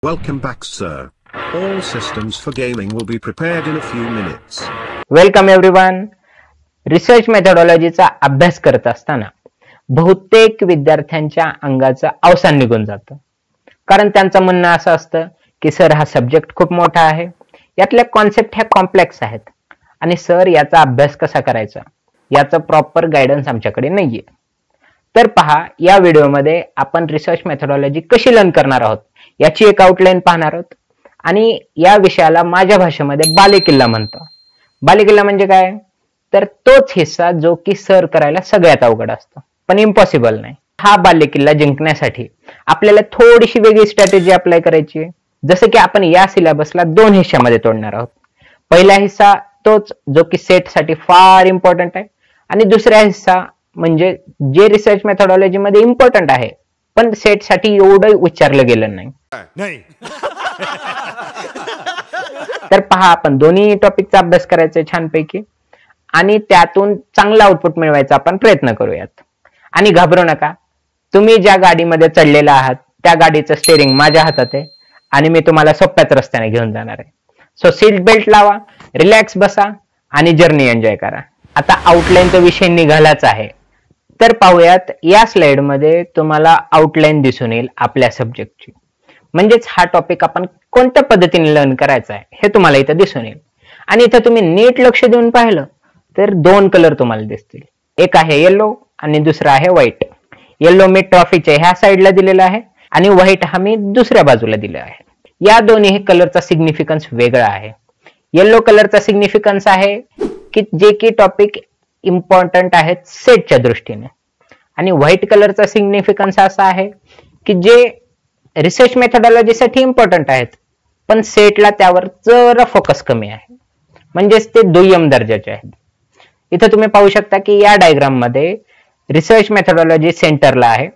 Welcome back, sir. All systems for gaming will be prepared in a few minutes. Welcome everyone. Research मेथोडॉलॉजीचा अभ्यास करत असताना बहुतेक विद्यार्थ्यांच्या अंगाचं अवसान निघून जातं, कारण त्यांचं म्हणणं असं असतं की सर हा सब्जेक्ट खूप मोठा आहे, यातल्या कॉन्सेप्ट ह्या कॉम्प्लेक्स आहेत आणि सर याचा अभ्यास कसा करायचा याचं प्रॉपर गायडन्स आमच्याकडे नाहीये. तर पहा, या व्हिडिओमध्ये आपण रिसर्च मेथोडॉलॉजी कशी लर्न करणार आहोत याची एक आउटलाईन पाहणार आहोत. आणि या विषयाला माझ्या भाषेमध्ये बालेकिल्ला म्हणतो. बालेकिल्ला म्हणजे काय? तर तोच हिस्सा जो की सर करायला सगळ्यात अवघड असतो, पण इम्पॉसिबल नाही. हा बालेकिल्ला जिंकण्यासाठी आपल्याला थोडीशी वेगळी स्ट्रॅटेजी अप्लाय करायची आहे. जसं की आपण या सिलेबसला 2 हिस्स्यामध्ये तोडणार आहोत. पहिला हिस्सा तोच जो की सेट साठी फार इम्पॉर्टंट आहे, आणि दुसरा हिस्सा म्हणजे जे रिसर्च मेथोडॉलॉजी मध्ये इम्पॉर्टंट आहे पण सेट साठी एवढं विचारलं गेलं नाही. तर पहा, आपण दोन्ही टॉपिकचा अभ्यास करायचा छानपैकी आणि त्यातून चांगला आउटपुट मिळवायचा आपण प्रयत्न करूयात. आणि घाबरू नका, तुम्ही ज्या गाडीमध्ये चढलेला आहात त्या गाडीचं स्टेअरिंग माझ्या हातात आहे आणि मी तुम्हाला सोप्याच रस्त्याने घेऊन जाणार आहे. सो सीट बेल्ट लावा, रिलॅक्स बसा आणि जर्नी एन्जॉय करा. आता आउटलाईनचा विषय निघालाच आहे, तर पाहूयात. या स्लाइड मध्ये तुम्हाला आउटलाईन दिसून येईल आपल्या सब्जेक्टची, म्हणजेच हा टॉपिक आपण कोणत्या पद्धतीने लर्न करायचा आहे हे तुम्हाला इथं दिसून येईल. आणि इथं तुम्ही नीट लक्ष देऊन पाहिलं तर 2 कलर तुम्हाला दिसतील. एक आहे येलो आणि दुसरा आहे व्हाईट. येलो मी ट्रॉफीच्या ह्या साईडला दिलेला आहे आणि व्हाईट हा मी दुसऱ्या बाजूला दिला आहे. या दोन्ही कलरचा सिग्निफिकन्स वेगळा आहे. येलो कलरचा सिग्निफिकन्स आहे की जे की टॉपिक इम्पॉर्टंट आहेत सेटच्या दृष्टीने, आणि व्हाईट कलरचा सिग्निफिकन्स असा आहे की जे रिसर्च मेथोडॉलॉजीसाठी इम्पॉर्टंट आहेत पण सेटला त्यावर जरा फोकस कमी आहे, म्हणजेच ते दुय्यम दर्जाचे आहेत. इथं तुम्ही पाहू शकता की या डायग्राम मध्ये रिसर्च मेथोडॉलॉजी सेंटरला आहे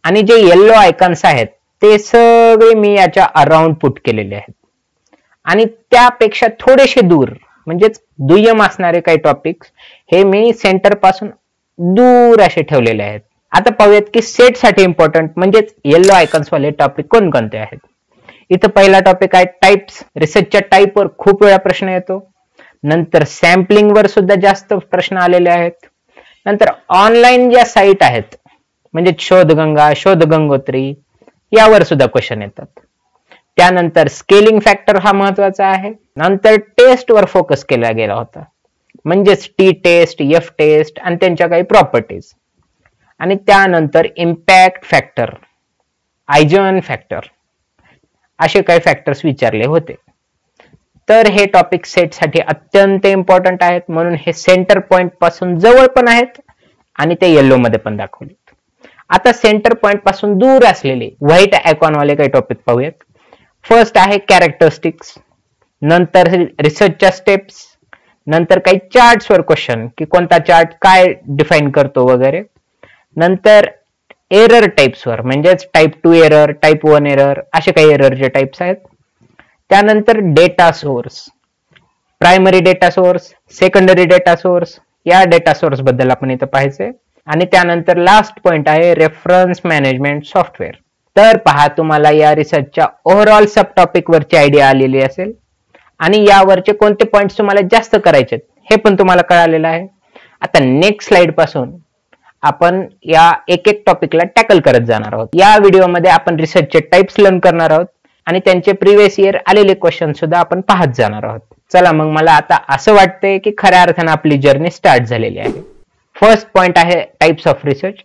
आणि जे येलो आयकॉन्स आहेत ते सगळे मी याच्या अराउंड पुट केलेले आहेत, आणि त्यापेक्षा थोडेसे दूर म्हणजेच दुय्यम असणारे काही टॉपिक्स हे मी सेंटर पासून दूर असे ठेवलेले आहेत. आता पाहूयात की सेट साठी इम्पॉर्टंट म्हणजेच येलो आयकॉन्स वाले टॉपिक कोणकोणते आहेत. इथं पहिला टॉपिक आहे टाइप्स. रिसर्चच्या टाईपवर खूप वेळा प्रश्न येतो. नंतर सॅम्पलिंग वर सुद्धा जास्त प्रश्न आलेले आहेत. नंतर ऑनलाईन ज्या साईट आहेत म्हणजे शोधगंगा, शोधगंगोत्री यावर सुद्धा क्वेश्चन येतात. त्यानंतर स्केलिंग फॅक्टर हा महत्वाचा आहे. नंतर टेस्ट वर फोकस केला गेला होता, म्हणजेच टी टेस्ट, एफ टेस्ट आणि त्यांच्या काही प्रॉपर्टीज. आणि त्यानंतर इम्पॅक्ट फॅक्टर, आयजन फॅक्टर असे काही फॅक्टर्स विचारले होते. तर हे टॉपिक सेट साठी अत्यंत इम्पॉर्टंट आहेत, म्हणून हे सेंटर पॉइंट पासून जवळ पण आहेत आणि ते येलो मध्ये पण दाखवलेत. आता सेंटर पॉइंट पासून दूर असलेले व्हाईट आयकॉन वाले काही टॉपिक पाहूयात. फर्स्ट आहे कॅरेक्टरिस्टिक्स, नंतर रिसर्चच्या स्टेप्स, नंतर काही चार्ट्स वर क्वेश्चन की कोणता चार्ट काय डिफाईन करतो वगैरे. नंतर एरर टाइप्स वर, म्हणजेच टाइप 2 एरर, टाइप 1 एरर असे काही एररचे टाइप्स आहेत. त्यानंतर data source, primary data source, secondary data source, या डेटा सोर्स बद्दल आपण इथं पाहायचंय. आणि त्यानंतर लास्ट पॉइंट आहे रेफरन्स मॅनेजमेंट सॉफ्टवेअर. तर पहा, तुम्हाला या रिसर्चच्या ओव्हरऑल सब टॉपिक वरची आयडिया आलेली असेल आणि यावरचे कोणते पॉइंट्स तुम्हाला जास्त करायचे हे पण तुम्हाला कळालेलं आहे. आता नेक्स्ट स्लाइड पासून आपण या एक एक टॉपिकला टॅकल करत जाणार आहोत. या व्हिडिओमध्ये आपण रिसर्चचे टाइप्स लर्न करणार आहोत आणि त्यांचे प्रिव्हियस इयर आलेले क्वेश्चन सुद्धा आपण पाहत जाणार आहोत. चला मग, मला आता असं वाटतंय की खऱ्या अर्थानं आपली जर्नी स्टार्ट झालेली आहे. फर्स्ट पॉइंट आहे टाइप्स ऑफ रिसर्च.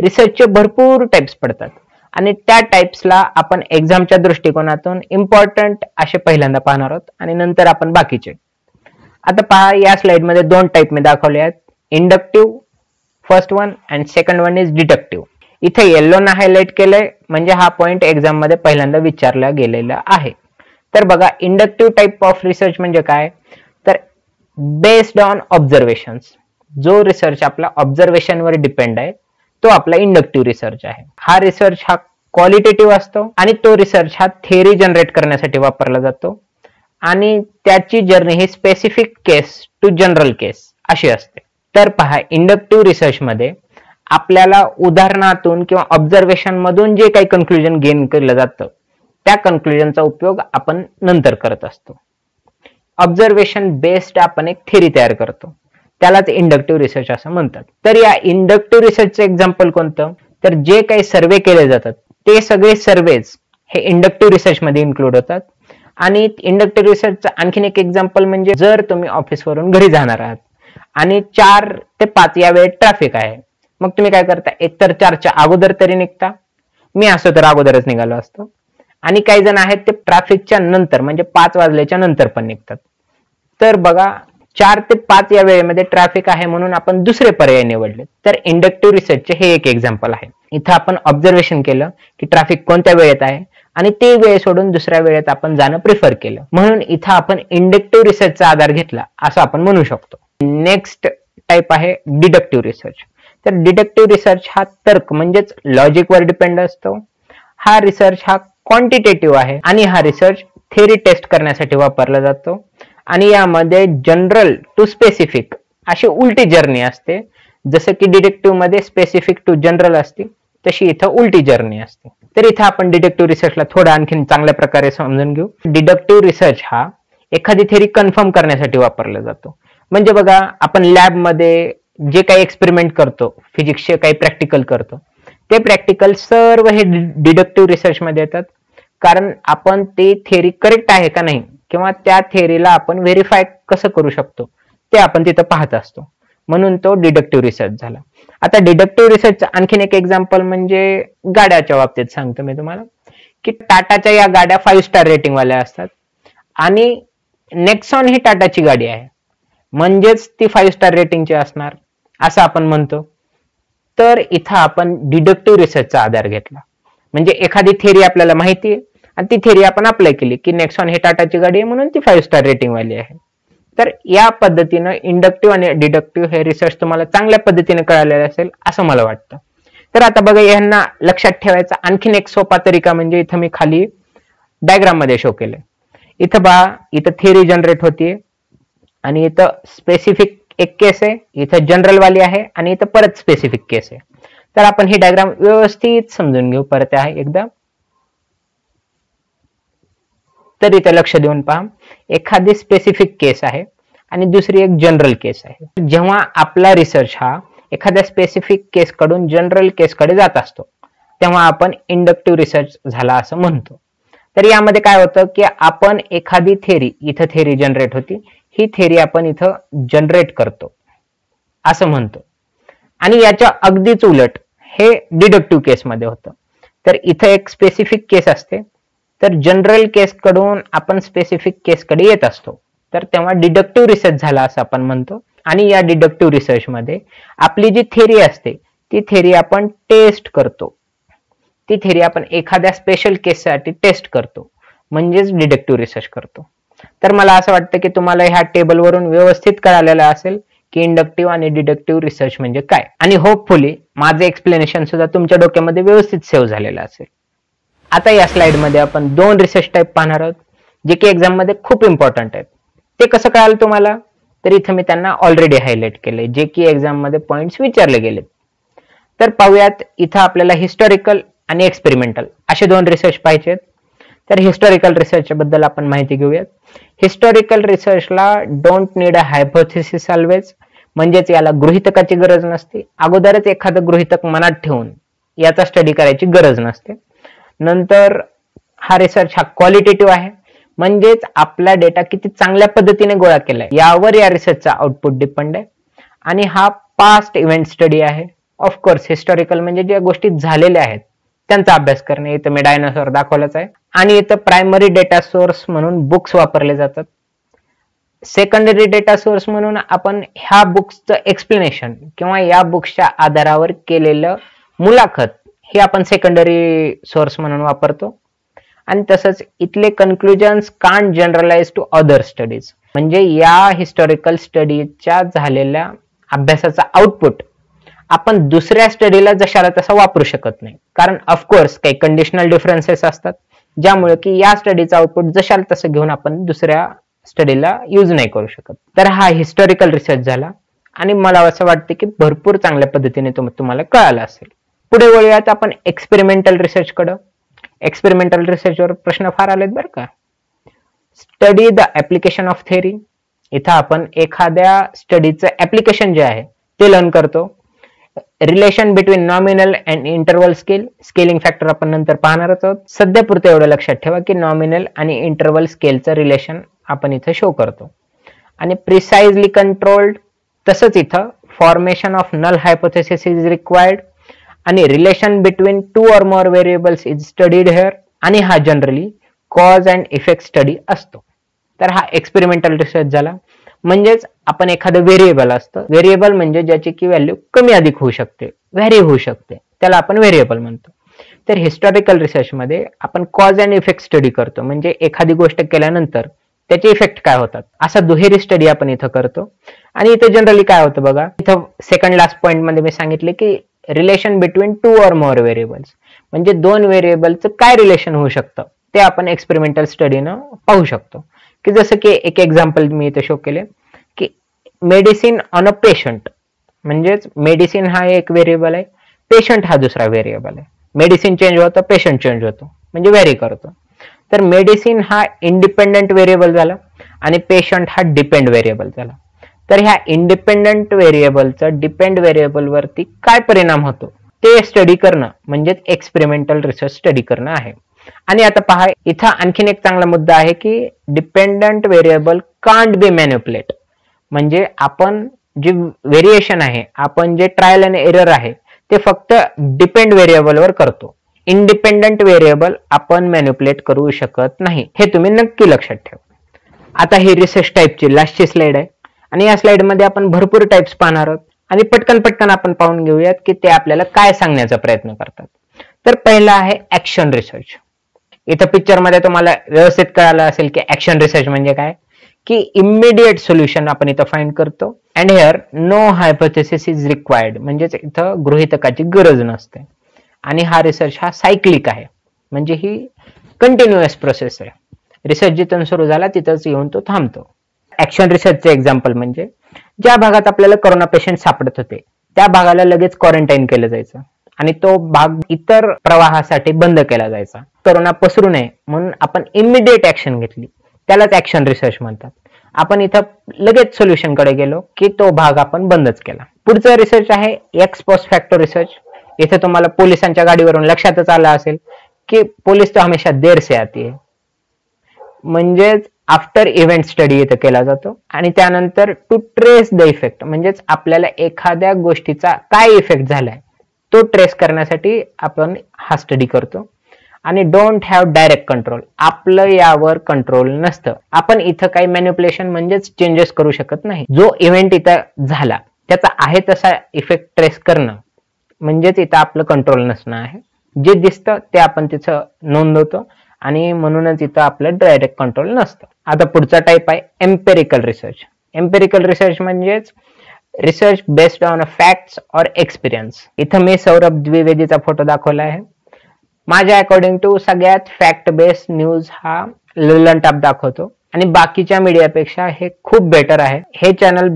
रिसर्चचे भरपूर टाइप्स पडतात आणि त्या टाइप्सला आपण एक्झामच्या दृष्टिकोनातून इम्पॉर्टंट असे पहिल्यांदा पाहणार आहोत आणि नंतर आपण बाकीचे. आता पहा, या स्लाइड मध्ये 2 टाइप मी दाखवले आहेत. Inductive first one and second one is deductive. इथे येल्लोनं हायलाइट केलंय म्हणजे हा पॉइंट एक्झाम मध्ये पहिल्यांदा विचारला गेलेला आहे. तर बघा, इंडक्टिव्ह टाइप ऑफ रिसर्च म्हणजे काय? तर बेस्ड ऑन ऑब्झर्वेशन्स, जो रिसर्च आपला ऑब्झर्वेशन वर डिपेंड आहे तो आपला इंडक्टिव्ह रिसर्च आहे. हा रिसर्च हा क्वालिटेटिव्ह असतो आणि तो रिसर्च हा थेअरी जनरेट करण्यासाठी वापरला जातो आणि त्याची जर्नी ही specific case to general case अशी असते. तर पहा, इंडक्टिव्ह रिसर्च मध्ये आपल्याला उदाहरणातून किंवा ऑब्झर्वेशन मधून जे काही कन्क्लुजन गेन केलं जातं त्या कन्क्लुजनचा उपयोग आपण नंतर करत असतो. ऑब्झर्वेशन बेस्ड आपण एक थेरी तयार करतो, त्यालाच इंडक्टिव्ह रिसर्च असं म्हणतात. तर या इंडक्टिव्ह रिसर्चचं एक्झाम्पल कोणतं, तर जे काही सर्वे केले जातात ते सगळे सर्वेज हे इंडक्टिव्ह रिसर्च मध्ये इन्क्लूड होतात. आणि इंडक्टिव्ह रिसर्चचं आणखीन एक एक्झाम्पल म्हणजे जर तुम्ही ऑफिसवरून घरी जाणार आहात आणि 4 ते 5 या वेळेत ट्रॅफिक आहे, मग तुम्ही काय करता, एकतर 4च्या अगोदर तरी निघता, मी असतो तर अगोदरच निघालो असतो, आणि काही जण आहेत ते ट्रॅफिकच्या नंतर म्हणजे 5 वाजल्याच्या नंतर पण निघतात. तर बघा 4 ते 5 या वेळेमध्ये ट्रॅफिक आहे म्हणून आपण दुसरे पर्याय निवडले. तर इंडक्टिव्ह रिसर्चचे हे एक एक्झाम्पल आहे. इथं आपण ऑब्झर्वेशन केलं की ट्रॅफिक कोणत्या वेळेत आहे आणि ते वेळ सोडून दुसऱ्या वेळेत आपण जाणं प्रिफर केलं, म्हणून इथं आपण इंडक्टिव्ह रिसर्चचा आधार घेतला असं आपण म्हणू शकतो. नेक्स्ट टाइप आहे डिडक्टिव्ह रिसर्च. तर डिडक्टिव्ह रिसर्च हा तर्क म्हणजेच लॉजिकवर डिपेंड असतो. हा रिसर्च हा क्वांटिटेटिव्ह आहे आणि हा रिसर्च थेरी टेस्ट करण्यासाठी वापरला जातो. आणि यामध्ये जनरल टू स्पेसिफिक अशी उलटी जर्नी असते. जसं की डिडक्टिव्ह मध्ये स्पेसिफिक टू जनरल असते, तशी इथं उलटी जर्नी असते. तर इथं आपण डिडक्टिव्ह रिसर्चला थोडं आणखीन चांगल्या प्रकारे समजून घेऊ. डिडक्टिव्ह रिसर्च हा एखादी थेरी कन्फर्म करण्यासाठी वापरला जातो. म्हणजे बघा आपण लॅबमध्ये जे काही एक्सपेरिमेंट करतो, फिजिक्सचे काही प्रॅक्टिकल करतो, ते प्रॅक्टिकल सर्व हे डिडक्टिव्ह रिसर्च मध्ये येतात. कारण आपण ते थेरी करेक्ट आहे का नाही किंवा त्या थेरीला आपण व्हेरीफाय कसं करू शकतो ते आपण तिथं पाहत असतो, म्हणून तो डिडक्टिव्ह रिसर्च झाला. आता डिडक्टिव्ह रिसर्चचं आणखीन एक एक्झाम्पल म्हणजे गाड्याच्या बाबतीत सांगतो मी तुम्हाला, की टाटाच्या या गाड्या 5 स्टार रेटिंग वाल्या असतात आणि नेक्सॉन ही टाटाची गाडी आहे म्हणजेच ती 5 स्टार रेटिंगची असणार असं आपण म्हणतो. तर इथं आपण डिडक्टिव्ह रिसर्चचा आधार घेतला, म्हणजे एखादी थेरी आपल्याला माहिती आहे आणि ती थेरी आपण अप्लाय केली की नेक्सॉन ही टाटाची गाडी आहे म्हणून ती 5 स्टार रेटिंग वाली आहे. तर या पद्धतीनं इंडक्टिव्ह आणि डिडक्टिव्ह हे रिसर्च तुम्हाला चांगल्या पद्धतीने कळालेलं असेल असं मला वाटतं. तर आता बघा यांना लक्षात ठेवायचा आणखीन एक सोपा तरीका म्हणजे इथं मी खाली डायग्राम मध्ये शो केलंय. इथं बघा, इथं थेरी जनरेट होतीये आणि इथं स्पेसिफिक एक केस आहे, इथं जनरल वाली आहे आणि इथं परत स्पेसिफिक केस आहे. तर आपण ही डायग्राम व्यवस्थित समजून घेऊ परत आहे एकदा. तर इथे लक्ष देऊन पहा, एखादी स्पेसिफिक केस आहे आणि दुसरी एक जनरल केस आहे. जेव्हा आपला रिसर्च हा एखाद्या स्पेसिफिक केस कडून जनरल केस कडे जात असतो तेव्हा आपण इंडक्टिव्ह रिसर्च झाला असं म्हणतो. तर यामध्ये काय होतं की आपण एखादी थेरी, इथं थेरी जनरेट होती, ही थेरी आपण इथं जनरेट करतो असं म्हणतो. आणि याच्या अगदीच उलट हे डिडक्टिव्ह केस मध्ये होतं. तर इथं एक स्पेसिफिक केस असते, तर जनरल केस कडून आपण स्पेसिफिक केस कडे येत असतो, तर तेव्हा डिडक्टिव्ह रिसर्च झाला असं आपण म्हणतो. आणि या डिडक्टिव्ह रिसर्च मध्ये आपली जी थेरी असते ती थेरी आपण टेस्ट करतो, ती थेरी आपण एखाद्या स्पेशल केससाठी टेस्ट करतो, म्हणजेच डिडक्टिव्ह रिसर्च करतो. तर मला असं वाटतं की तुम्हाला ह्या टेबलवरून व्यवस्थित कळालेलं असेल की इंडक्टिव्ह आणि डिडक्टिव्ह रिसर्च म्हणजे काय, आणि होपफुली माझं एक्सप्लेनेशन सुद्धा तुमच्या डोक्यामध्ये व्यवस्थित सेव्ह झालेलं असेल. आता या स्लाइड मध्ये आपण 2 रिसर्च टाइप पाहणार आहोत जे की एक्झाम मध्ये खूप इम्पॉर्टंट आहेत. ते कसं कळालं तुम्हाला, तर इथं मी त्यांना ऑलरेडी हायलाइट केले जे की एक्झाम मध्ये पॉइंट्स विचारले गेले. तर पाहूयात, इथं आपल्याला हिस्टॉरिकल आणि एक्सपेरिमेंटल असे 2 रिसर्च पाहिजेत. तर हिस्टॉरिकल रिसर्च बद्दल आपण माहिती घेऊयात. हिस्टॉरिकल रिसर्चला don't need a hypothesis always, म्हणजेच याला गृहीतकाची गरज नसते. अगोदरच एखादं गृहीतक मनात ठेवून याचा स्टडी करायची गरज नसते. नंतर हा रिसर्च हा क्वालिटेटिव्ह आहे, म्हणजेच आपला डेटा किती चांगल्या पद्धतीने गोळा केलाय यावर या रिसर्चचा आउटपुट डिपेंड आहे. आणि हा पास्ट इव्हेंट स्टडी आहे. ऑफकोर्स हिस्टॉरिकल म्हणजे ज्या गोष्टी झालेल्या आहेत त्यांचा अभ्यास करणे. इथं मी डायनासॉर दाखवलाच आहे. आणि इथं प्रायमरी डेटा सोर्स म्हणून बुक्स वापरले जातात. सेकंडरी डेटा सोर्स म्हणून आपण ह्या बुक्सचं एक्सप्लेनेशन किंवा या बुक्सच्या आधारावर केलेलं मुलाखत हे आपण सेकंडरी सोर्स म्हणून वापरतो. आणि तसंच इथले conclusions can't generalize to other studies, म्हणजे या हिस्टॉरिकल स्टडीच्या झालेल्या अभ्यासाचा आउटपुट आपण दुसऱ्या स्टडीला जशाला तसा वापरू शकत नाही. कारण ऑफकोर्स काही कंडिशनल डिफरन्सेस असतात ज्यामुळे की या स्टडीचा आउटपुट जशाला तसं घेऊन आपण दुसऱ्या स्टडीला यूज नाही करू शकत. तर हा हिस्टॉरिकल रिसर्च झाला आणि मला असं वाटतं की भरपूर चांगल्या पद्धतीने तुम्हाला कळालं असेल. पुढे वळूयात आपण एक्सपेरिमेंटल रिसर्च कडे. एक्सपेरिमेंटल रिसर्चवर प्रश्न फार आलेत बरं का. Study the application of theory. इथं आपण एखाद्या स्टडीचं ऍप्लिकेशन जे आहे ते लर्न करतो. Relation between nominal and interval scale. Scaling factor आपण नंतर पाहणारच आहोत. सध्या पुरतं एवढं लक्षात ठेवा की नॉमिनल आणि इंटरवल स्केलचं रिलेशन आपण इथं शो करतो. आणि प्रिसाइजली कंट्रोल्ड. तसंच इथं formation of null hypothesis is required आणि relation between 2 or more variables is studied here. आणि हा generally cause and effect study असतो. तर हा एक्सपेरिमेंटल रिसर्च झाला. म्हणजेच आपण एखादं व्हेरिएबल असतं, व्हेरिएबल म्हणजे ज्याची की व्हॅल्यू कमी अधिक होऊ शकते, व्हॅरी होऊ शकते, त्याला आपण व्हेरिएबल म्हणतो. तर हिस्टॉरिकल रिसर्च मध्ये आपण कॉज अँड इफेक्ट स्टडी करतो. म्हणजे एखादी गोष्ट केल्यानंतर त्याचे इफेक्ट काय होतात असा दुहेरी स्टडी आपण इथं करतो. आणि इथं जनरली काय होतं बघा, इथं सेकंड लास्ट पॉइंट मध्ये मी सांगितले की relation between 2 or more variables. म्हणजे 2 व्हेरिएबलचं काय रिलेशन होऊ शकतं ते आपण एक्सपेरिमेंटल स्टडीनं पाहू शकतो. की जसं की एक एक्झाम्पल मी इथे शो केले की मेडिसिन ऑन अ पेशंट. म्हणजेच मेडिसिन हा एक व्हेरिएबल आहे, पेशंट हा दुसरा व्हेरिएबल आहे. मेडिसिन चेंज होतं, पेशंट चेंज होतो, म्हणजे व्हेरी करतो. तर मेडिसिन हा इंडिपेंडंट व्हेरिएबल झाला आणि पेशंट हा डिपेंड व्हेरिएबल झाला. तर ह्या इंडिपेंडंट व्हेरिएबलचा डिपेंड व्हेरिएबल वरती काय परिणाम होतो ते स्टडी करणं म्हणजेच एक्सपेरिमेंटल रिसर्च स्टडी करणं आहे. आणि आता पहा, इथं आणखीन एक चांगला मुद्दा आहे की dependent variable can't be manipulate. म्हणजे आपण जे व्हेरिएशन आहे, आपण जे ट्रायल अँड एरर आहे ते फक्त डिपेंड व्हेरिएबलवर करतो. इंडिपेंडंट व्हेरिएबल आपण मॅन्युप्युलेट करू शकत नाही, हे तुम्ही नक्की लक्षात ठेवा. आता ही रिसर्च टाईपची लास्टची स्लाइड आहे आणि या स्लाइड मध्ये आपण भरपूर टाइप्स पाहणार आहोत आणि पटकन आपण पाहून घेऊयात की ते आपल्याला काय सांगण्याचा प्रयत्न करतात. तर पहिला आहे ऍक्शन रिसर्च. इथं पिक्चर मध्ये तुम्हाला व्यवस्थित कळालं असेल की ऍक्शन रिसर्च म्हणजे काय, की इमिडिएट सोल्युशन आपण इथं फाइंड करतो. And here no hypothesis is required. म्हणजेच इथं गृहीतकाची गरज नसते. आणि हा रिसर्च हा सायक्लिक आहे, म्हणजे ही कंटिन्युअस प्रोसेस आहे. रिसर्च जिथून सुरू झाला तिथंच येऊन तो थांबतो. ऍक्शन रिसर्चचे एक्झाम्पल म्हणजे ज्या भागात आपल्याला कोरोना पेशंट सापडत होते त्या भागाला लगेच क्वारंटाईन केलं जायचं आणि तो भाग इतर प्रवाहासाठी बंद केला जायचा. कोरोना पसरू नये म्हणून आपण इमिडिएट ऍक्शन घेतली, त्यालाच ऍक्शन रिसर्च म्हणतात. आपण इथं लगेच सोल्युशन कडे गेलो की तो भाग आपण बंदच केला. पुढचा रिसर्च आहे एक्स पोस्ट फॅक्टो रिसर्च. इथे तुम्हाला पोलिसांच्या गाडीवरून लक्षातच आलं असेल की पोलीस तो हमेशा देर से आती है. म्हणजेच आफ्टर इव्हेंट स्टडी इथं केला जातो. आणि त्यानंतर टू ट्रेस द इफेक्ट. म्हणजेच आपल्याला एखाद्या गोष्टीचा काय इफेक्ट झालाय तो ट्रेस करण्यासाठी आपण हा स्टडी करतो. आणि डोंट हॅव डायरेक्ट कंट्रोल. आपलं यावर कंट्रोल नसतं. आपण इथं काही मॅन्युप्युलेशन म्हणजेच चेंजेस करू शकत नाही. जो इव्हेंट इथं झाला त्याचा आहे तसा इफेक्ट ट्रेस करणं म्हणजेच इथं आपलं कंट्रोल नसणं आहे. जे दिसतं ते आपण तिथं नोंदवतो आणि म्हणूनच इथं आपलं डायरेक्ट कंट्रोल नसतं. आता पुढचा टाईप आहे एम्पेरिकल रिसर्च. एम्पेरिकल रिसर्च म्हणजेच research based on facts or experience. इथं मी सौरभ द्विवेदीचा फोटो दाखवला आहे. माझ्या अकॉर्डिंग टू सगळ्यात फॅक्ट बेस्ड न्यूज हा ललन टॉप दाखवतो आणि बाकीच्या मीडियापेक्षा हे खूप बेटर आहे. हे चॅनल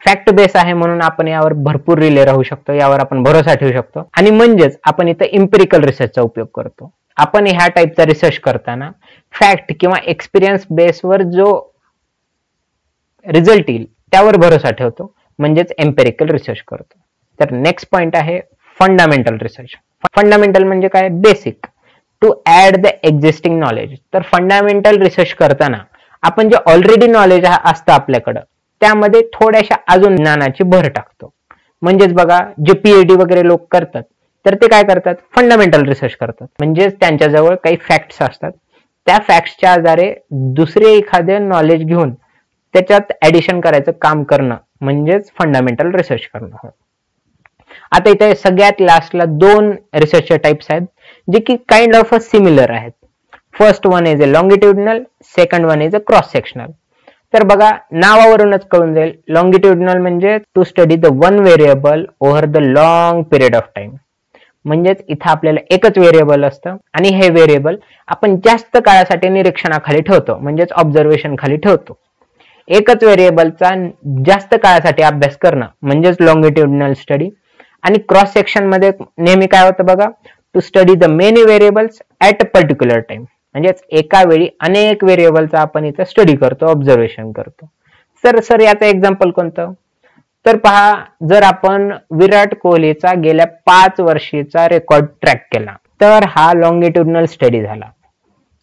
फॅक्ट बेस आहे म्हणून आपण यावर भरपूर रिले राहू शकतो, यावर आपण भरोसा ठेवू शकतो. आणि म्हणजेच आपण इथं इम्पेरिकल रिसर्चचा उपयोग करतो. आपण ह्या टाईपचा रिसर्च करताना फॅक्ट किंवा एक्सपिरियन्स बेसवर जो रिझल्ट येईल त्यावर भरोसा ठेवतो, म्हणजेच एम्पेरिकल रिसर्च करतो. तर नेक्स्ट पॉइंट आहे फंडामेंटल रिसर्च. फंडामेंटल म्हणजे काय, basic, to add the existing knowledge. तर फंडामेंटल रिसर्च करताना आपण जे ऑलरेडी नॉलेज असतं आपल्याकडं त्यामध्ये थोड्याशा अजून ज्ञानाची भर टाकतो. म्हणजेच बघा, जे पीएचडी वगैरे लोक करतात तर ते काय करतात, फंडामेंटल रिसर्च करतात. म्हणजेच त्यांच्याजवळ काही फॅक्ट्स असतात, त्या फॅक्ट्सच्या आधारे दुसरे एखादे नॉलेज घेऊन त्याच्यात ऍडिशन करायचं काम करणं म्हणजेच फंडामेंटल रिसर्च करणं. आता इथे सगळ्यात लास्टला 2 रिसर्चच्या टाइप्स आहेत जे की काइंड ऑफ अ सिमिलर आहेत. First one is a longitudinal, second one is a cross sectional. तर बघा, नावावरूनच कळून जाईल, लॉंगिट्युडनल म्हणजे to study the one variable over the long period of time. म्हणजेच इथं आपल्याला एकच व्हेरिएबल असतं आणि हे व्हेरिएबल आपण जास्त काळासाठी निरीक्षणाखाली ठेवतो, म्हणजेच ऑब्झर्वेशन खाली ठेवतो. एकच व्हेरिएबलचा जास्त काळासाठी अभ्यास करणं म्हणजेच लॉंगिट्युडनल स्टडी. आणि क्रॉस सेक्शन मध्ये नेहमी काय होतं बघा, to study the many variables at a particular time. म्हणजेच एका वेळी अनेक व्हेरिएबलचा आपण इथं स्टडी करतो, ऑब्झर्वेशन करतो. सर याचं एक्झाम्पल कोणतं? तर पहा, जर आपण विराट कोहलीचा गेल्या 5 वर्षीचा रेकॉर्ड ट्रॅक केला तर हा लॉंगिट्युडनल स्टडी झाला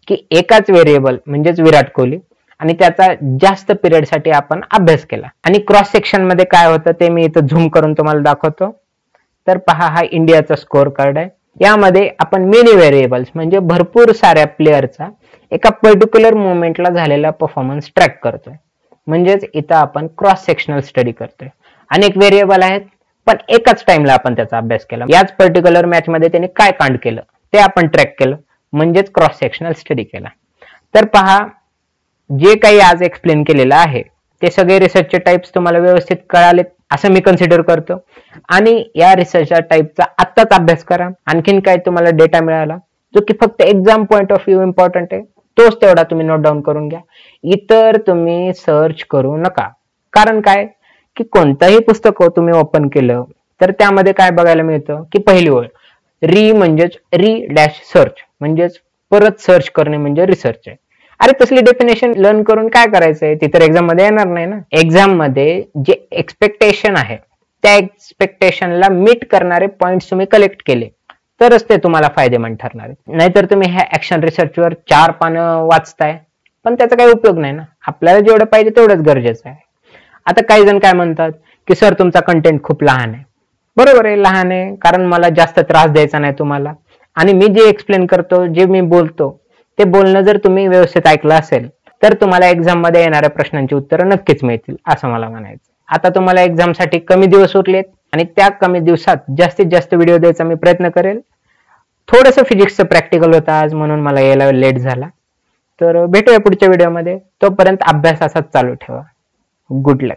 की एकाच व्हेरिएबल म्हणजेच विराट कोहली आणि त्याचा जास्त पिरियड साठी आपण अभ्यास केला. आणि क्रॉस सेक्शन मध्ये काय होतं ते मी इथं झूम करून तुम्हाला दाखवतो. तर पहा, हा इंडियाचा स्कोअर कार्ड आहे. यामध्ये आपण मेनी व्हेरिएबल्स म्हणजे भरपूर साऱ्या प्लेअरचा एका पर्टिक्युलर मोमेंटला झालेला परफॉर्मन्स ट्रॅक करतोय. म्हणजेच इथं आपण क्रॉस सेक्शनल स्टडी करतोय. अनेक व्हेरिएबल आहेत पण एकाच टाइमला आपण त्याचा अभ्यास केला. याच पर्टिक्युलर मॅच मध्ये त्याने काय कांड केलं ते आपण ट्रॅक केलं, म्हणजेच क्रॉस सेक्शनल स्टडी केला. तर पहा, जे काही आज एक्सप्लेन केलेलं आहे ते सगळे रिसर्चचे टाइप्स तुम्हाला व्यवस्थित कळाले असं मी कन्सिडर करतो. आणि या रिसर्चच्या टाइपचा आत्ताच अभ्यास करा. आणखीन काय तुम्हाला डेटा मिळाला जो की फक्त exam point of view important आहे तोच तेवढा तुम्ही नोट डाऊन करून घ्या. इतर तुम्ही सर्च करू नका. कारण काय की कोणतंही पुस्तक तुम्ही ओपन केलं तर त्यामध्ये काय बघायला मिळतं की पहिली ओळ री म्हणजेच री डॅश सर्च म्हणजेच परत सर्च करणे म्हणजे रिसर्च आहे. अरे तसली डेफिनेशन लर्न करून काय करायचंय? ती तर एक्झाम मध्ये येणार नाही ना. एक्झाम मध्ये जे एक्सपेक्टेशन आहे त्या एक्सपेक्टेशनला मीट करणारे पॉइंट्स तुम्ही कलेक्ट केले तरच ते तुम्हाला फायदेमंद ठरणार आहे. नाहीतर तुम्ही ह्या ऍक्शन रिसर्चवर 4 पानं वाचताय पण त्याचा काही उपयोग नाही ना. आपल्याला जेवढं पाहिजे तेवढंच गरजेचं आहे. आता काही जण काय म्हणतात की सर तुमचा कंटेंट खूप लहान आहे. बरोबर आहे, लहान आहे, कारण मला जास्त त्रास द्यायचा नाही तुम्हाला. आणि मी जे एक्सप्लेन करतो, जे मी बोलतो ते बोलणं जर तुम्ही व्यवस्थित ऐकलं असेल तर तुम्हाला एक्झाम मध्ये येणाऱ्या प्रश्नांची उत्तरं नक्कीच मिळतील असं मला म्हणायचं. आता तुम्हाला एक्झामसाठी कमी दिवस उरलेत आणि त्या कमी दिवसात जास्तीत जास्त व्हिडिओ द्यायचा मी प्रयत्न करेल. थोडंसं फिजिक्सचं प्रॅक्टिकल होतं आज म्हणून मला यायला लेट झाला. तर भेटूया पुढच्या व्हिडिओमध्ये. तोपर्यंत अभ्यास असाच चालू ठेवा. गुड लक.